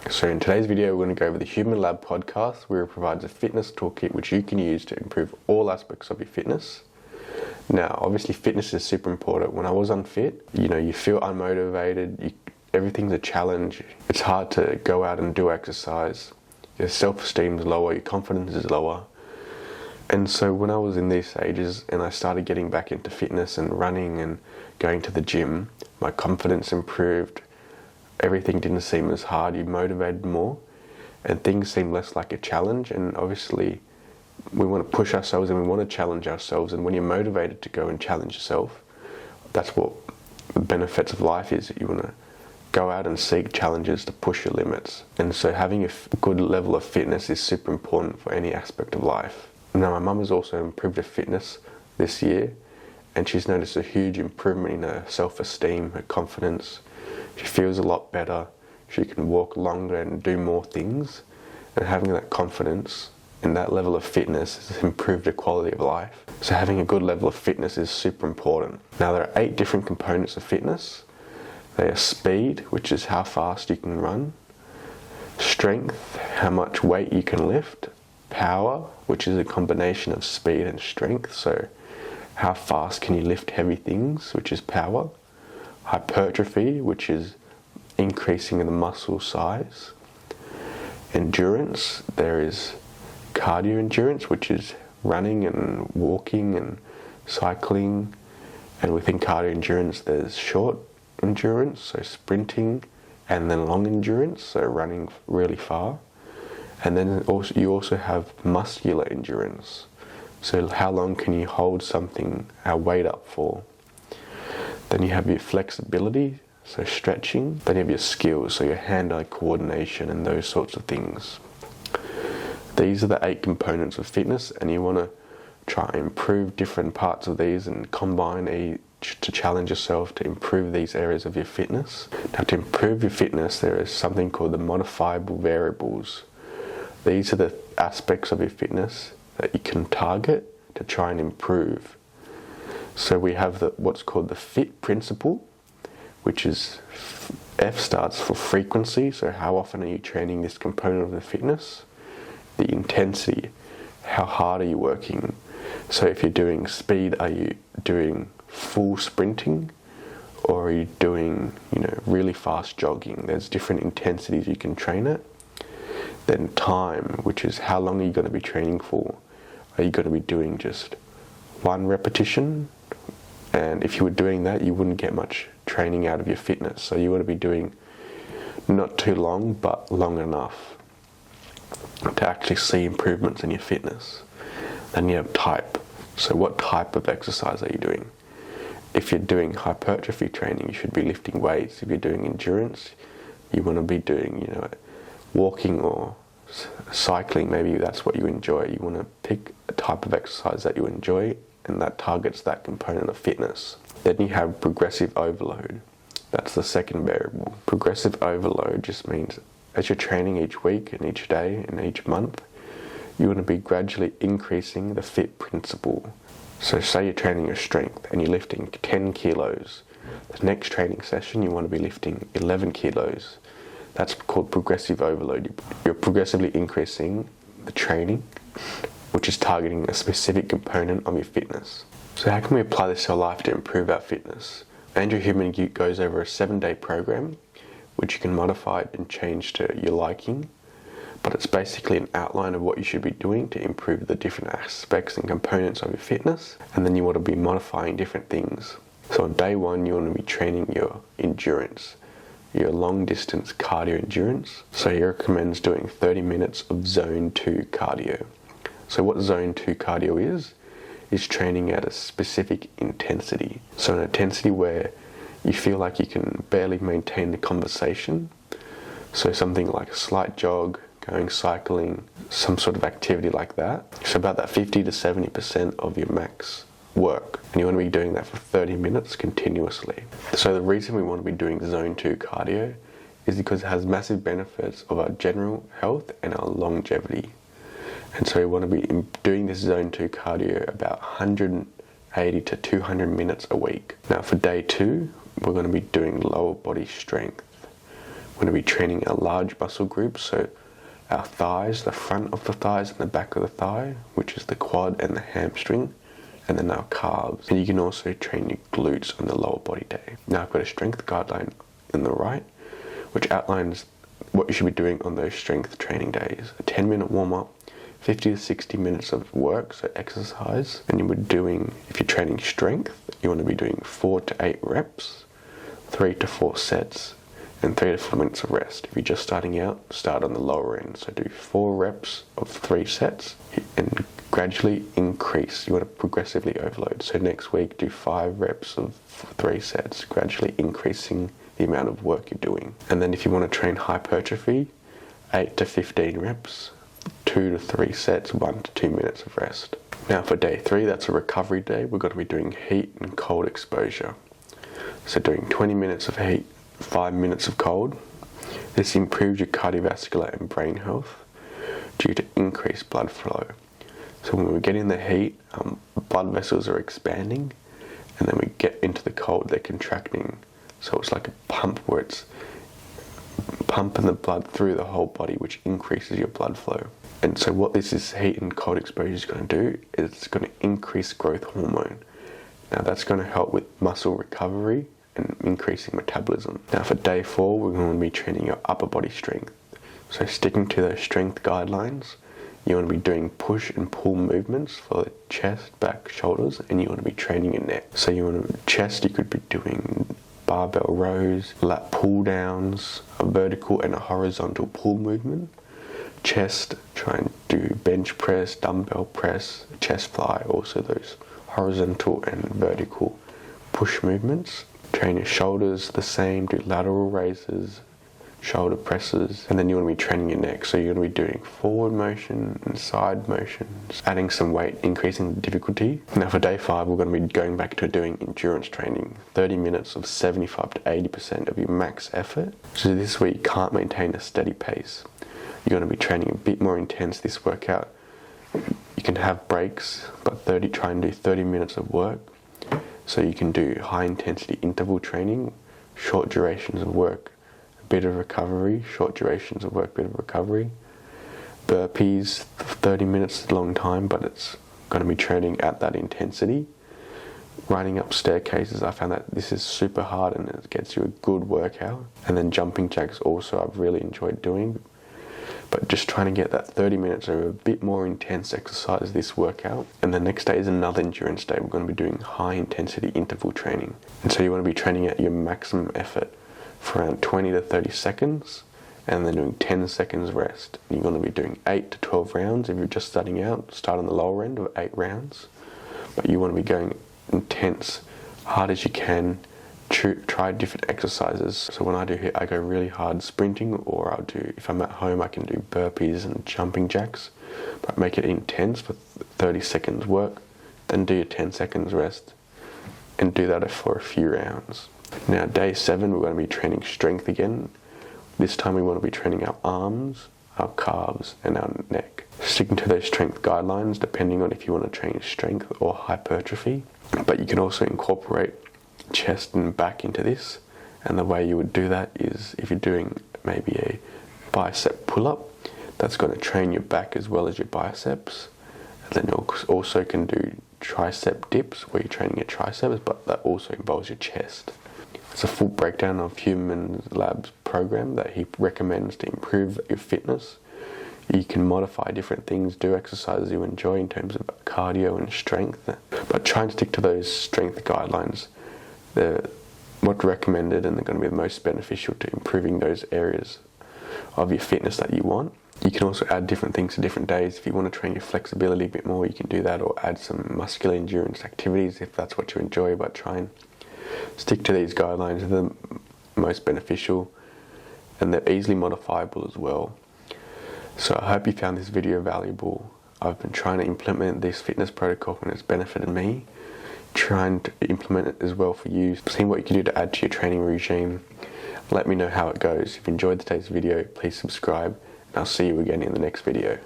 So in today's video, we're going to go over the Huberman Lab podcast, where it provides a fitness toolkit which you can use to improve all aspects of your fitness. Now, obviously fitness is super important. When I was unfit, you feel unmotivated, everything's a challenge. It's hard to go out and do exercise. Your self-esteem is lower, your confidence is lower. And so when I was in these stages and I started getting back into fitness and running and going to the gym, my confidence improved. Everything didn't seem as hard, you motivated more, and things seemed less like a challenge. And obviously we want to push ourselves and we want to challenge ourselves, and when you're motivated to go and challenge yourself, that's what the benefits of life is. You want to go out and seek challenges to push your limits. And so having a good level of fitness is super important for any aspect of life. Now, my mum has also improved her fitness this year, and she's noticed a huge improvement in her self-esteem, her confidence. She feels a lot better, she can walk longer and do more things, and having that confidence and that level of fitness has improved her quality of life. So having a good level of fitness is super important. Now, there are 8 different components of fitness. They are speed, which is how fast you can run; strength, how much weight you can lift; power, which is a combination of speed and strength, so how fast can you lift heavy things, which is power; hypertrophy, which is increasing the muscle size; endurance, there is cardio endurance, which is running and walking and cycling, and within cardio endurance there's short endurance, so sprinting, and then long endurance, so running really far. And then you also have muscular endurance, so how long can you hold something, our weight up for. Then you have your flexibility, so stretching. Then you have your skills, so your hand-eye coordination and those sorts of things. These are the 8 components of fitness, and you want to try and improve different parts of these and combine each to challenge yourself to improve these areas of your fitness. Now, to improve your fitness, there is something called the modifiable variables. These are the aspects of your fitness that you can target to try and improve. So we have what's called the FIT principle, which is F stands for frequency, so how often are you training this component of the fitness; the intensity, how hard are you working. So if you're doing speed, are you doing full sprinting, or are you doing really fast jogging? There's different intensities you can train at. Then time, which is how long are you going to be training for. Are you going to be doing just 1 repetition? And if you were doing that, you wouldn't get much training out of your fitness. So you want to be doing not too long, but long enough to actually see improvements in your fitness. Then you have type. So what type of exercise are you doing? If you're doing hypertrophy training, you should be lifting weights. If you're doing endurance, you want to be doing, walking or cycling. Maybe that's what you enjoy. You want to pick a type of exercise that you enjoy, and that targets that component of fitness. Then you have progressive overload. That's the second variable. Progressive overload just means as you're training each week and each day and each month, you want to be gradually increasing the FIT principle. So say you're training your strength and you're lifting 10 kilos. The next training session you want to be lifting 11 kilos. That's called progressive overload. You're progressively increasing the training, which is targeting a specific component of your fitness. So how can we apply this to our life to improve our fitness? Andrew Huberman goes over a 7-day program, which you can modify and change to your liking, but it's basically an outline of what you should be doing to improve the different aspects and components of your fitness, and then you want to be modifying different things. So on day 1, you want to be training your endurance, your long distance cardio endurance. So he recommends doing 30 minutes of zone 2 cardio. So what zone 2 cardio is training at a specific intensity. So an intensity where you feel like you can barely maintain the conversation. So something like a slight jog, going cycling, some sort of activity like that. So about that 50 to 70% of your max work. And you want to be doing that for 30 minutes continuously. So the reason we want to be doing zone 2 cardio is because it has massive benefits of our general health and our longevity. And so we want to be doing this zone 2 cardio about 180 to 200 minutes a week. Now for day 2, we're going to be doing lower body strength, We're going to be training our large muscle groups, so our thighs, the front of the thighs and the back of the thigh, which is the quad and the hamstring, and then our calves. And you can also train your glutes on the lower body day. Now I've got a strength guideline in the right, which outlines what you should be doing on those strength training days. A 10-minute warm-up, 50 to 60 minutes of work, so exercise. And you would doing, if you're training strength, you want to be doing 4 to 8 reps, 3 to 4 sets, and 3 to 4 minutes of rest. If you're just starting out, start on the lower end. So do 4 reps of 3 sets and gradually increase. You want to progressively overload. So next week, do 5 reps of 3 sets, gradually increasing the amount of work you're doing. And then if you want to train hypertrophy, 8 to 15 reps, 2 to 3 sets, 1 to 2 minutes of rest. Now for day 3, that's a recovery day. We're going to be doing heat and cold exposure. So doing 20 minutes of heat, 5 minutes of cold. This improves your cardiovascular and brain health due to increased blood flow. So when we get in the heat, blood vessels are expanding, and then we get into the cold, they're contracting. So it's like a pump where it's pumping the blood through the whole body, which increases your blood flow. And so what this is, heat and cold exposure is going to do, is it's going to increase growth hormone. Now that's going to help with muscle recovery and increasing metabolism. Now for day 4, we're going to be training your upper body strength. So sticking to those strength guidelines, you want to be doing push and pull movements for the chest, back, shoulders, and you want to be training your neck. So you want to, chest, you could be doing barbell rows, lat pull downs, a vertical and a horizontal pull movement. Chest, try and do bench press, dumbbell press, chest fly, also those horizontal and vertical push movements. Train your shoulders the same, do lateral raises, shoulder presses, and then you want to be training your neck. So you're going to be doing forward motion and side motions, adding some weight, increasing the difficulty. Now for day 5, we're going to be going back to doing endurance training, 30 minutes of 75 to 80% of your max effort. So this week you can't maintain a steady pace. You're going to be training a bit more intense this workout. You can have breaks, but try and do 30 minutes of work. So you can do high intensity interval training, short durations of work, a bit of recovery, short durations of work, bit of recovery. Burpees, 30 minutes is a long time, but it's going to be training at that intensity. Running up staircases, I found that this is super hard and it gets you a good workout. And then jumping jacks also I've really enjoyed doing. But just trying to get that 30 minutes of a bit more intense exercise this workout. And the next day is another endurance day. We're going to be doing high intensity interval training. And so you want to be training at your maximum effort for around 20 to 30 seconds and then doing 10 seconds rest. And you're going to be doing 8 to 12 rounds. If you're just starting out, start on the lower end of 8 rounds. But you want to be going intense, hard as you can. Try different exercises. So when I do HIIT, I go really hard sprinting, or I'll do, if I'm at home, I can do burpees and jumping jacks, but make it intense for 30 seconds work, then do your 10 seconds rest, and do that for a few rounds. Now day 7, we're going to be training strength again. This time we want to be training our arms, our calves, and our neck. Sticking to those strength guidelines, depending on if you want to train strength or hypertrophy, but you can also incorporate chest and back into this. And the way you would do that is if you're doing maybe a bicep pull-up, that's going to train your back as well as your biceps. And then you also can do tricep dips where you're training your triceps, but that also involves your chest. It's a full breakdown of Huberman's Lab's program that he recommends to improve your fitness. You can modify different things, do exercises you enjoy in terms of cardio and strength, but try and stick to those strength guidelines. They're what's recommended and they're going to be the most beneficial to improving those areas of your fitness that you want. You can also add different things to different days. If you want to train your flexibility a bit more, you can do that, or add some muscular endurance activities if that's what you enjoy, but try and stick to these guidelines. They're the most beneficial and they're easily modifiable as well. So I hope you found this video valuable. I've been trying to implement this fitness protocol and it's benefited me. Trying to implement it as well for you, seeing what you can do to add to your training regime. Let me know how it goes. If you enjoyed today's video, please subscribe, and I'll see you again in the next video.